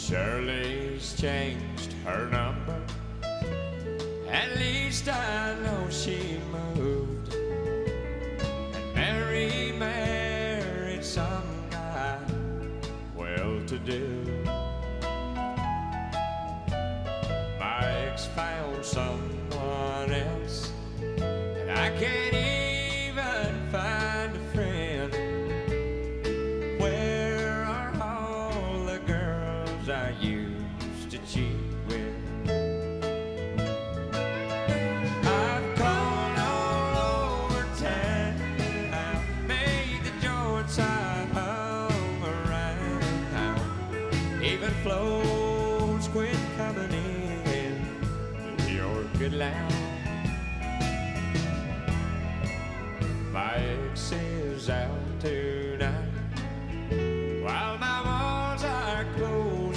Shirley's changed her number. At least I know she moved. And Mary married some guy well-to-do. Mike's found someone else, and I can't even find a friend. Where are all the girls I used to cheat with? I've called all over town, made the joints I hung around. Even floats quit coming in with your good loud. Mike says out